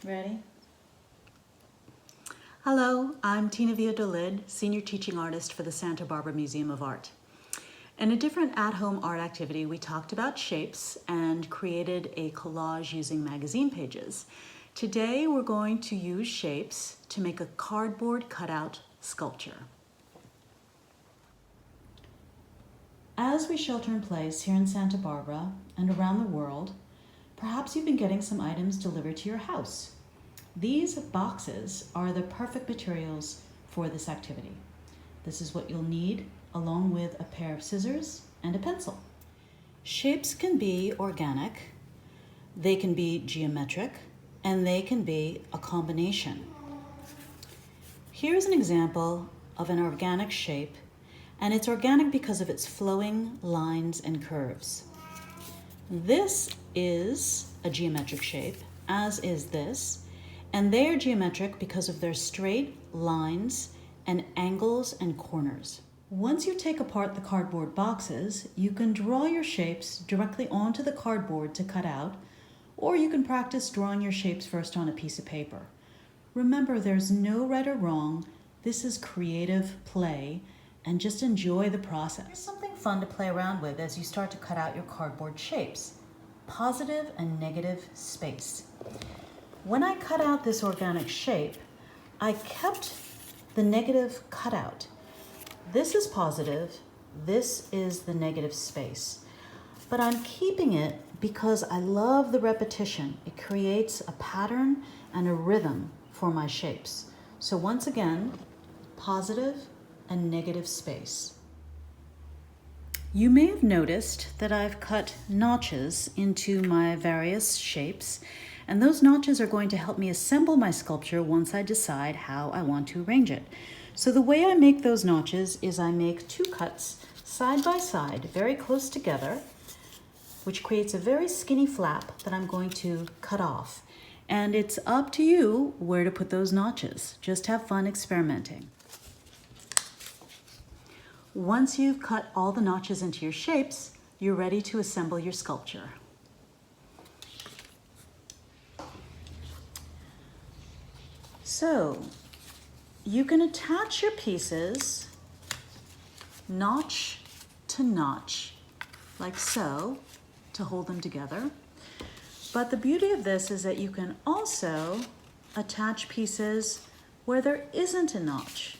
Ready? Hello, I'm Tina Villadolid, Senior Teaching Artist for the Santa Barbara Museum of Art. In a different at-home art activity, we talked about shapes and created a collage using magazine pages. Today, we're going to use shapes to make a cardboard cutout sculpture. As we shelter in place here in Santa Barbara and around the world, perhaps you've been getting some items delivered to your house. These boxes are the perfect materials for this activity. This is what you'll need along with a pair of scissors and a pencil. Shapes can be organic, they can be geometric, and they can be a combination. Here's an example of an organic shape, and it's organic because of its flowing lines and curves. This is a geometric shape, as is this, and they are geometric because of their straight lines and angles and corners. Once you take apart the cardboard boxes, you can draw your shapes directly onto the cardboard to cut out, or you can practice drawing your shapes first on a piece of paper. Remember, there's no right or wrong. This is creative play, and just enjoy the process. Here's something fun to play around with as you start to cut out your cardboard shapes: positive and negative space. When I cut out this organic shape, I kept the negative cutout. This is positive, this is the negative space. But I'm keeping it because I love the repetition. It creates a pattern and a rhythm for my shapes. So once again, positive and negative space. You may have noticed that I've cut notches into my various shapes, and those notches are going to help me assemble my sculpture once I decide how I want to arrange it. So the way I make those notches is I make two cuts side by side, very close together, which creates a very skinny flap that I'm going to cut off. And it's up to you where to put those notches. Just have fun experimenting. Once you've cut all the notches into your shapes, you're ready to assemble your sculpture. So, you can attach your pieces notch to notch, like so, to hold them together. But the beauty of this is that you can also attach pieces where there isn't a notch.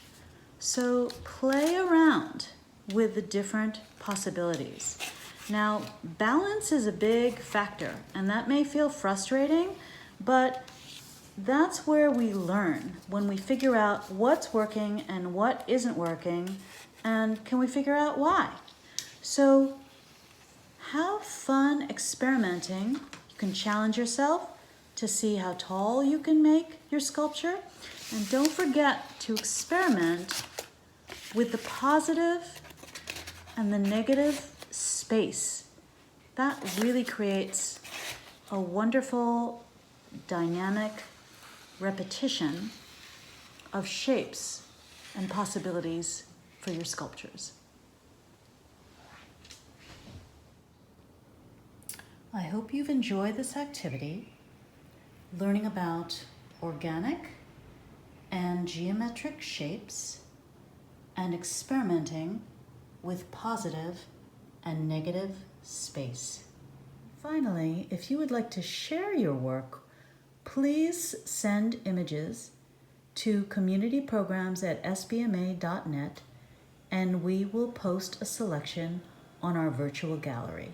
So play around with the different possibilities. Now, balance is a big factor, and that may feel frustrating, but that's where we learn, when we figure out what's working and what isn't working, and can we figure out why. So have fun experimenting. You can challenge yourself to see how tall you can make your sculpture, and don't forget to experiment with the positive and the negative space. That really creates a wonderful dynamic repetition of shapes and possibilities for your sculptures. I hope you've enjoyed this activity, learning about organic and geometric shapes and experimenting with positive and negative space. Finally, if you would like to share your work, please send images to communityprograms@sbma.net, and we will post a selection on our virtual gallery.